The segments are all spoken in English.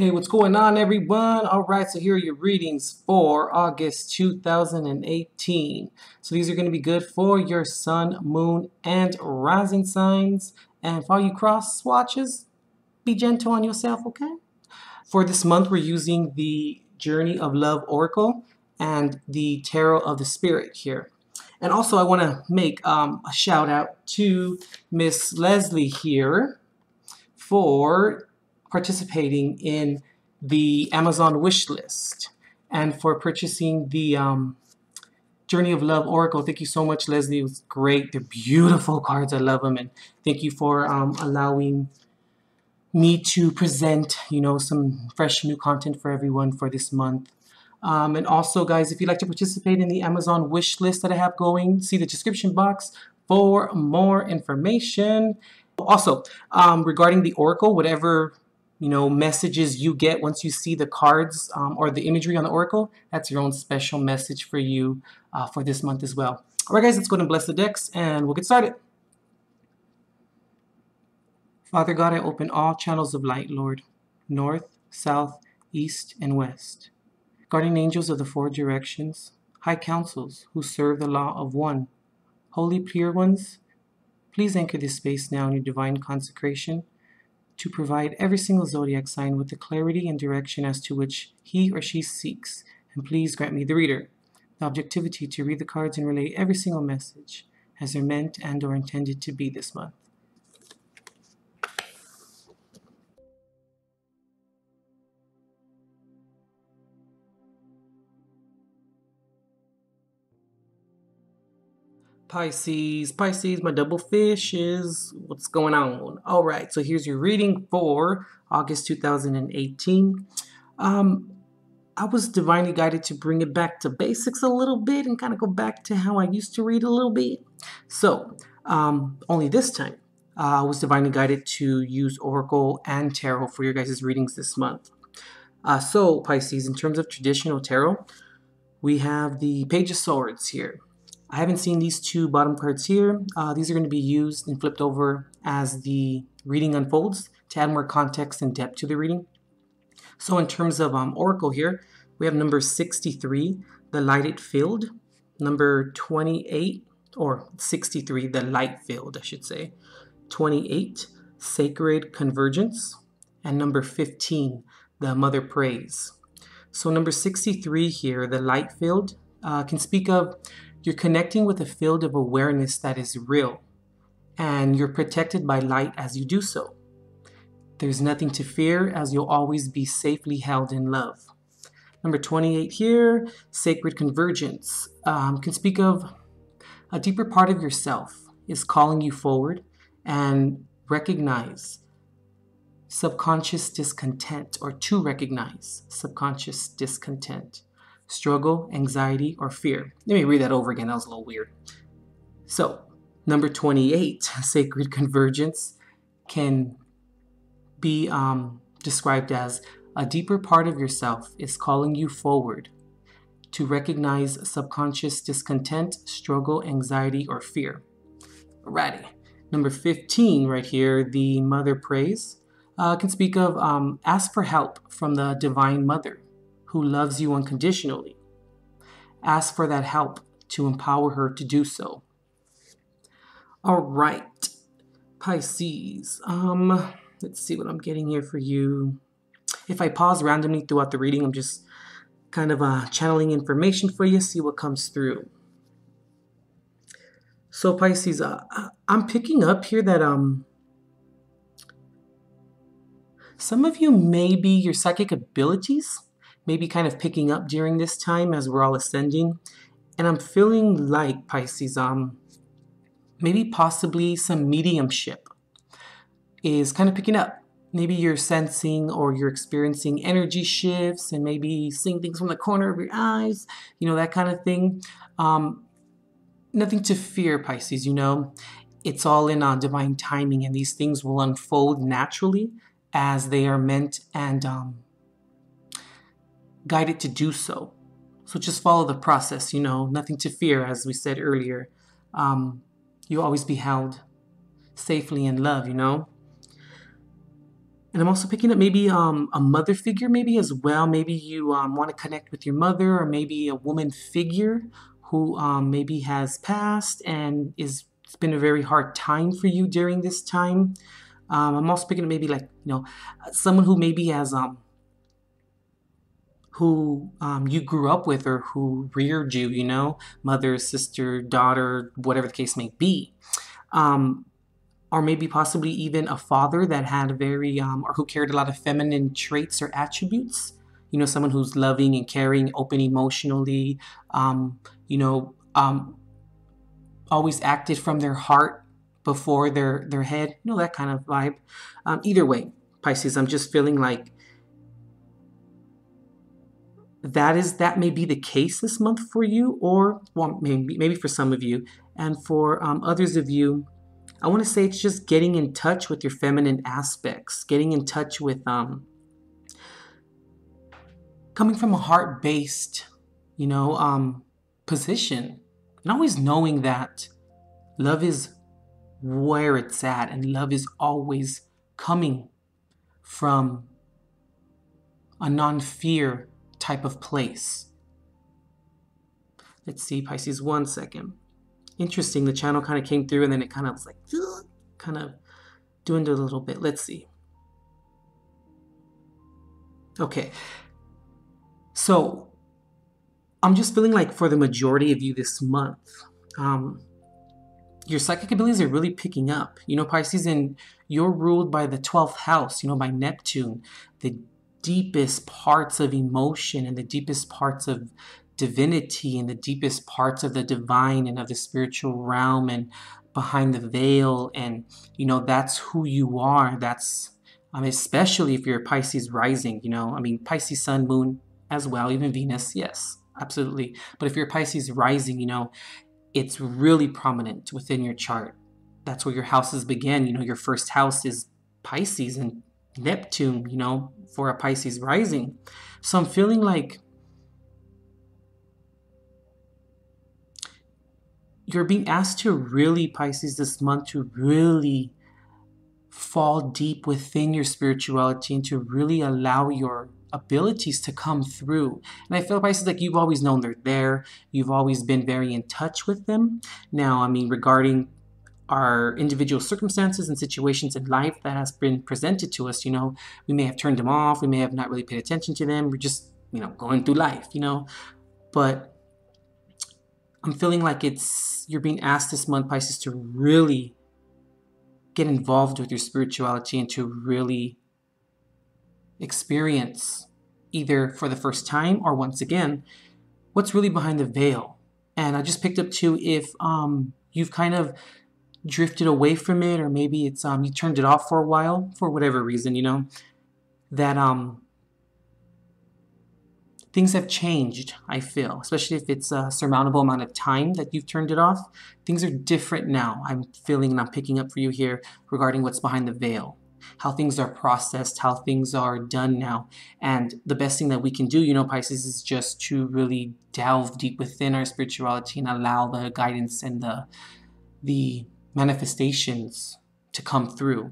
Hey, what's going on, everyone? All right, so here are your readings for August 2018. So these are going to be good for your sun, moon, and rising signs. And for all you cross watchers, be gentle on yourself, okay? For this month, we're using the Journey of Love Oracle and the Tarot of the Spirit here. And also, I want to make a shout out to Miss Leslie here for participating in the Amazon wish list and for purchasing the Journey of Love Oracle. Thank you so much, Leslie. It was great. They're beautiful cards. I love them. And thank you for allowing me to present, some fresh new content for everyone for this month. And also, guys, if you'd like to participate in the Amazon wish list that I have going, see the description box for more information. Also, regarding the Oracle, whatever messages you get once you see the cards or the imagery on the Oracle, that's your own special message for you for this month as well. All right, guys, let's go ahead and bless the decks, and we'll get started. Father God, I open all channels of light, Lord, north, south, east, and west. Guardian angels of the four directions, high councils who serve the law of one, holy pure ones, please anchor this space now in your divine consecration to provide every single zodiac sign with the clarity and direction as to which he or she seeks. And please grant me, the reader, the objectivity to read the cards and relay every single message as they're meant and or intended to be this month. Pisces, my double fishes, what's going on? All right, so here's your reading for August 2018. I was divinely guided to bring it back to basics a little bit and kind of go back to how I used to read a little bit. So, only this time, I was divinely guided to use Oracle and Tarot for your guys' readings this month. So, Pisces, in terms of traditional tarot, we have the Page of Swords here. I haven't seen these two bottom cards here. These are going to be used and flipped over as the reading unfolds to add more context and depth to the reading. So in terms of Oracle here, we have number 63, the lighted field, number 28, or 63, the light field, I should say, 28, sacred convergence, and number 15, the mother praise. So number 63 here, the light field, can speak of you're connecting with a field of awareness that is real, and you're protected by light as you do so. There's nothing to fear as you'll always be safely held in love. Number 28 here, sacred convergence, can speak of a deeper part of yourself is calling you forward and recognize subconscious discontent, or to recognize subconscious discontent. Struggle, anxiety, or fear. Let me read that over again. That was a little weird. So, number 28, sacred convergence, can be described as a deeper part of yourself is calling you forward to recognize subconscious discontent, struggle, anxiety, or fear. Alrighty. Number 15 right here, the mother praise, can speak of ask for help from the divine mother who loves you unconditionally. Ask for that help to empower her to do so. All right, Pisces. Let's see what I'm getting here for you. If I pause randomly throughout the reading, I'm just kind of channeling information for you, see what comes through. So Pisces, I'm picking up here that some of you, maybe your psychic abilities maybe kind of picking up during this time as we're all ascending. And I'm feeling like, Pisces, maybe possibly some mediumship is kind of picking up. Maybe you're sensing or you're experiencing energy shifts and maybe seeing things from the corner of your eyes, that kind of thing. Nothing to fear, Pisces, It's all in divine timing, and these things will unfold naturally as they are meant and guided to do so. So just follow the process, nothing to fear, as we said earlier. You'll always be held safely in love, And I'm also picking up maybe a mother figure maybe as well. Maybe you want to connect with your mother, or maybe a woman figure who maybe has passed and it's been a very hard time for you during this time. I'm also picking up maybe like, someone who maybe has who you grew up with, or who reared you, mother, sister, daughter, whatever the case may be. Um, or maybe possibly even a father that had very, or who carried a lot of feminine traits or attributes. Someone who's loving and caring, open emotionally, um, you know, um, always acted from their heart before their head, that kind of vibe. Either way, Pisces, I'm just feeling like that may be the case this month for you, or well, maybe for some of you, and for others of you, I want to say it's just getting in touch with your feminine aspects, getting in touch with coming from a heart-based, position, and always knowing that love is where it's at, and love is always coming from a non-fear type of place. Let's see, Pisces, one second. Interesting, the channel kind of came through and then it kind of was like, kind of doing it a little bit. Let's see. Okay. So I'm just feeling like for the majority of you this month, your psychic abilities are really picking up. Pisces, and you're ruled by the 12th house, by Neptune, the deepest parts of emotion and the deepest parts of divinity and the deepest parts of the divine and of the spiritual realm and behind the veil. And, that's who you are. That's, especially if you're a Pisces rising, Pisces sun, moon as well, even Venus. Yes, absolutely. But if you're a Pisces rising, it's really prominent within your chart. That's where your houses begin. Your first house is Pisces and Neptune, for a Pisces rising. So I'm feeling like you're being asked to really, Pisces, this month, to really fall deep within your spirituality and to really allow your abilities to come through. And I feel, Pisces, like you've always known they're there. You've always been very in touch with them. Now, regarding our individual circumstances and situations in life that has been presented to us, we may have turned them off. We may have not really paid attention to them. We're just, going through life, But I'm feeling like you're being asked this month, Pisces, to really get involved with your spirituality and to really experience, either for the first time or once again, what's really behind the veil. And I just picked up too, if you've kind of drifted away from it, or maybe it's you turned it off for a while for whatever reason, that things have changed, I feel, especially if it's a surmountable amount of time that you've turned it off. Things are different now, I'm feeling, and I'm picking up for you here regarding what's behind the veil, how things are processed, how things are done now. And the best thing that we can do, Pisces, is just to really delve deep within our spirituality and allow the guidance and the manifestations to come through.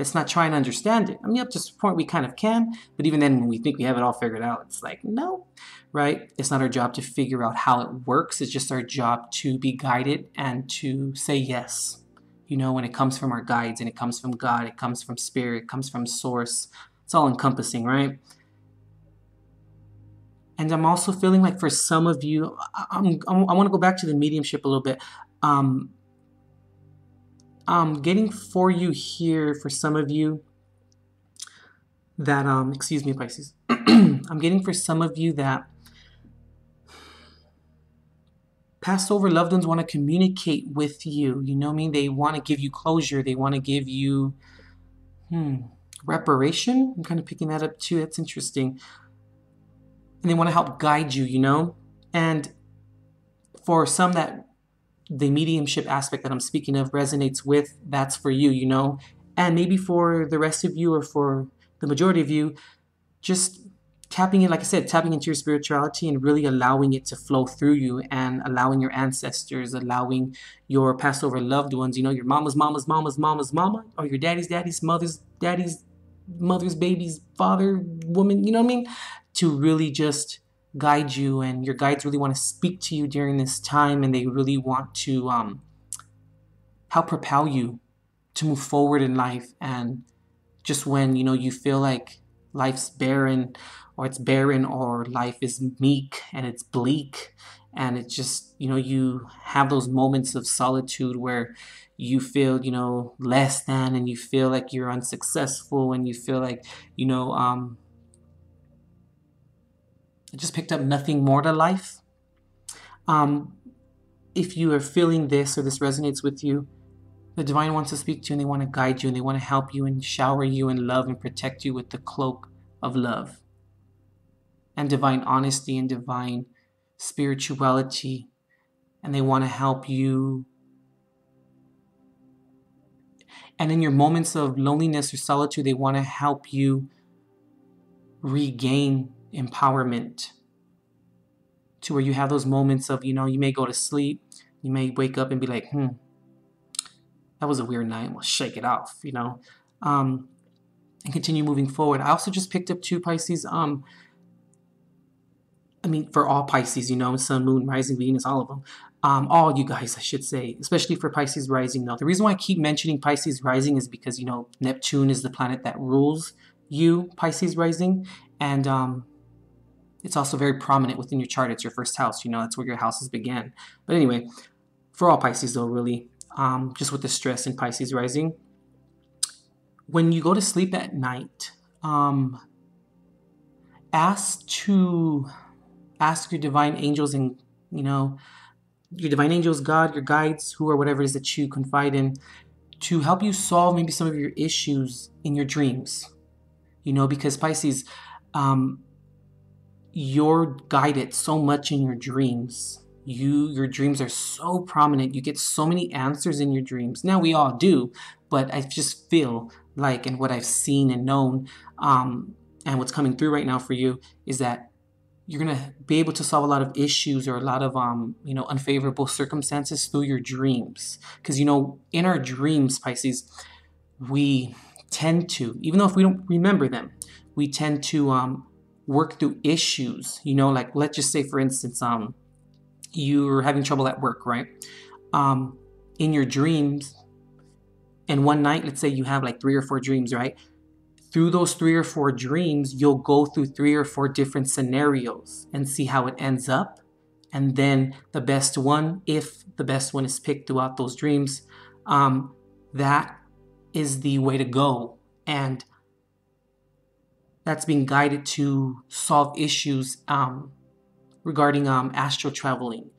Let's not try and understand it. Up to a point we kind of can, but even then, when we think we have it all figured out, it's like, no, right? It's not our job to figure out how it works. It's just our job to be guided and to say yes. When it comes from our guides, and it comes from God, it comes from spirit, it comes from source. It's all encompassing, right? And I'm also feeling like for some of you, I want to go back to the mediumship a little bit. Getting for you here, for some of you that, excuse me, Pisces. I'm getting for some of you that passed over loved ones want to communicate with you. They want to give you closure. They want to give you reparation. I'm kind of picking that up too. That's interesting. And they want to help guide you, And for some that the mediumship aspect that I'm speaking of resonates with, that's for you, And maybe for the rest of you, or for the majority of you, just tapping in, like I said, tapping into your spirituality and really allowing it to flow through you, and allowing your ancestors, allowing your passed over loved ones, your mama's mama's mama's mama's mama, or your daddy's daddy's mother's daddy's mother's baby's father, woman, you know what I mean? To really just guide you, and your guides really want to speak to you during this time, and they really want to help propel you to move forward in life. And just when you feel like life's barren, or life is meek and it's bleak, and it's just you have those moments of solitude where you feel less than, and you feel like you're unsuccessful, and you feel like I just picked up nothing more to life. If you are feeling this, or this resonates with you, the divine wants to speak to you, and they want to guide you, and they want to help you and shower you in love and protect you with the cloak of love and divine honesty and divine spirituality. And they want to help you. And in your moments of loneliness or solitude, they want to help you regain empowerment, to where you have those moments of, you may go to sleep, you may wake up and be like, that was a weird night, we'll shake it off, and continue moving forward. I also just picked up two Pisces, for all Pisces, Sun, Moon, Rising, Venus, all of them. All you guys, I should say, especially for Pisces Rising. Though the reason why I keep mentioning Pisces Rising is because, Neptune is the planet that rules you, Pisces Rising. And it's also very prominent within your chart. It's your first house, that's where your houses began. But anyway, for all Pisces though, really, just with the stress in Pisces Rising, when you go to sleep at night, ask your divine angels, and your divine angels, God, your guides, who or whatever it is that you confide in, to help you solve maybe some of your issues in your dreams. Because Pisces, you're guided so much in your dreams. Your dreams are so prominent. You get so many answers in your dreams. Now, we all do, but I just feel like, and what I've seen and known, and what's coming through right now for you, is that you're going to be able to solve a lot of issues, or a lot of, unfavorable circumstances through your dreams. Because, in our dreams, Pisces, we tend to, even though if we don't remember them, we tend to work through issues. Like, let's just say, for instance, you're having trouble at work, right? In your dreams, and one night, let's say you have like 3 or 4 dreams, right? Through those 3 or 4 dreams, you'll go through 3 or 4 different scenarios and see how it ends up. And then the best one, if the best one is picked throughout those dreams, that is the way to go. And that's being guided to solve issues regarding astral traveling.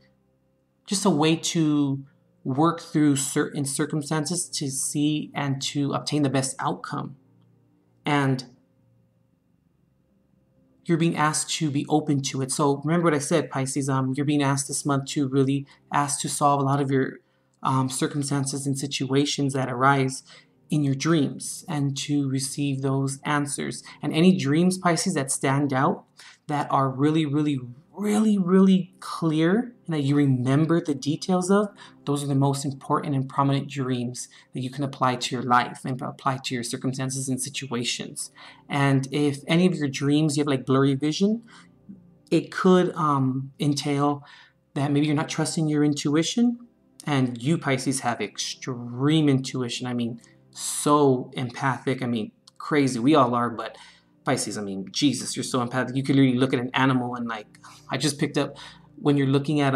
Just a way to work through certain circumstances to see and to obtain the best outcome. And you're being asked to be open to it. So remember what I said, Pisces, you're being asked this month to really ask to solve a lot of your circumstances and situations that arise in your dreams, and to receive those answers. And any dreams, Pisces, that stand out, that are really, really, really, really clear, and that you remember the details of, those are the most important and prominent dreams that you can apply to your life and apply to your circumstances and situations. And if any of your dreams you have like blurry vision, it could entail that maybe you're not trusting your intuition. And you, Pisces, have extreme intuition. So empathic. Crazy. We all are, but Pisces, Jesus, you're so empathic. You could literally look at an animal and, like, I just picked up, when you're looking at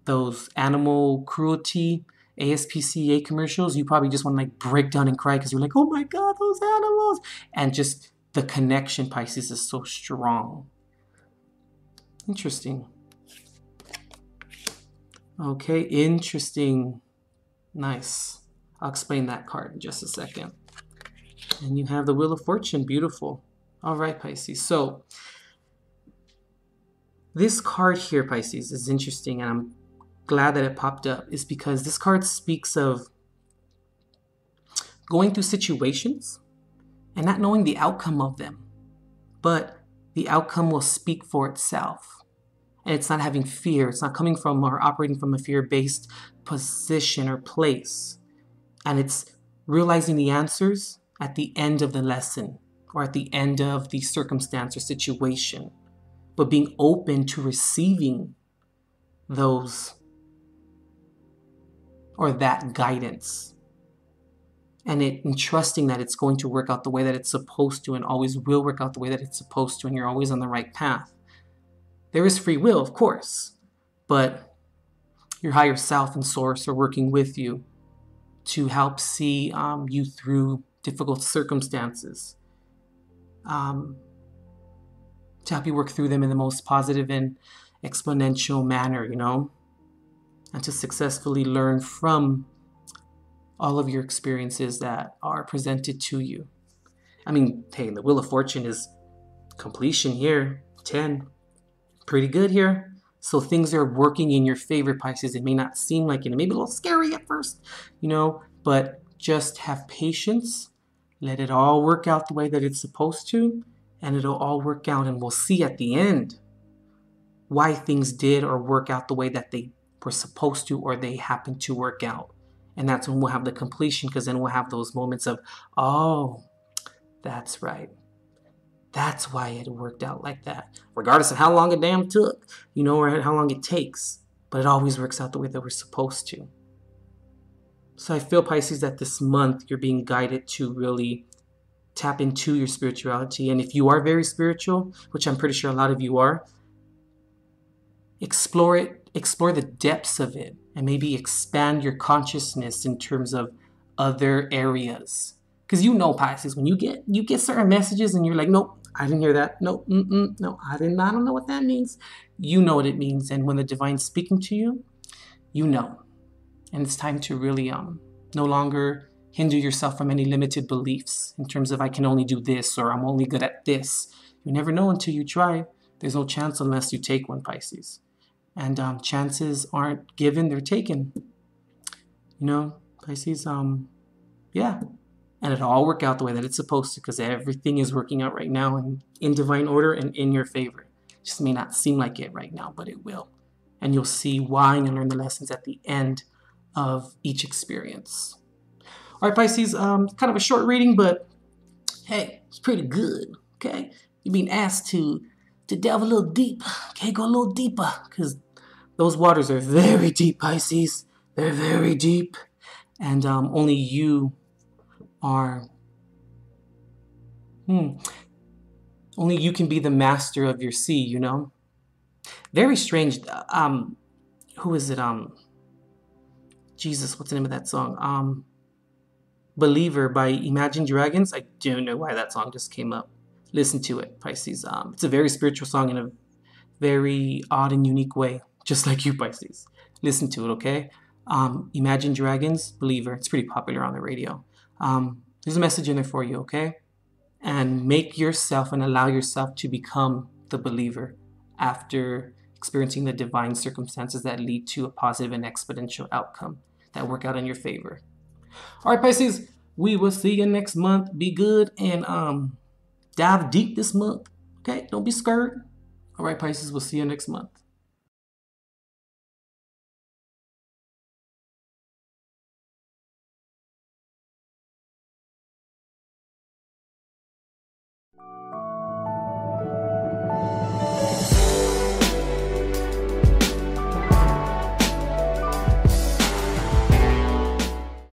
those animal cruelty ASPCA commercials, you probably just want to like break down and cry, because you're like, oh my God, those animals. And just the connection, Pisces, is so strong. Interesting. Okay, interesting. Nice. I'll explain that card in just a second. And you have the Wheel of Fortune. Beautiful. All right, Pisces. So this card here, Pisces, is interesting, and I'm glad that it popped up, is because this card speaks of going through situations and not knowing the outcome of them, but the outcome will speak for itself. And it's not having fear. It's not coming from or operating from a fear-based position or place. And it's realizing the answers at the end of the lesson. or at the end of the circumstance or situation, but being open to receiving those or that guidance and trusting that it's going to work out the way that it's supposed to and always will work out the way that it's supposed to, and you're always on the right path. There is free will, of course, but your higher self and source are working with you to help see you through difficult circumstances, to help you work through them in the most positive and exponential manner, and to successfully learn from all of your experiences that are presented to you. I mean, hey, the Wheel of Fortune is completion here, 10. Pretty good here. So things are working in your favor, Pisces. It may not seem like it. It may be a little scary at first, but just have patience. Let it all work out the way that it's supposed to, and it'll all work out, and we'll see at the end why things did or work out the way that they were supposed to, or they happened to work out. And that's when we'll have the completion, because then we'll have those moments of, oh, that's right. That's why it worked out like that. Regardless of how long it damn took, or how long it takes. But it always works out the way that we're supposed to. So I feel, Pisces, that this month you're being guided to really tap into your spirituality. And if you are very spiritual, which I'm pretty sure a lot of you are, explore it, explore the depths of it, and maybe expand your consciousness in terms of other areas. Because Pisces, when you get certain messages and you're like, nope, I didn't hear that. No, no, I don't know what that means. You know what it means. And when the divine's speaking to you, you know. And it's time to really no longer hinder yourself from any limited beliefs in terms of I can only do this or I'm only good at this. You never know until you try. There's no chance unless you take one, Pisces. And chances aren't given, they're taken. Pisces, yeah. And it'll all work out the way that it's supposed to, because everything is working out right now in divine order and in your favor. It just may not seem like it right now, but it will. And you'll see why, and you'll learn the lessons at the end of each experience. All right, Pisces, kind of a short reading, but hey, it's pretty good, okay? You're being asked to delve a little deep, okay? Go a little deeper, because those waters are very deep, Pisces. They're very deep. And only you are... Only you can be the master of your sea, Very strange. Who is it? Jesus, what's the name of that song? Believer by Imagine Dragons. I don't know why that song just came up. Listen to it, Pisces. It's a very spiritual song in a very odd and unique way, just like you, Pisces. Listen to it, okay? Imagine Dragons, Believer. It's pretty popular on the radio. There's a message in there for you, okay? And make yourself and allow yourself to become the believer after experiencing the divine circumstances that lead to a positive and exponential outcome that work out in your favor. All right, Pisces, we will see you next month. Be good and dive deep this month, okay? Don't be scared. All right, Pisces, we'll see you next month.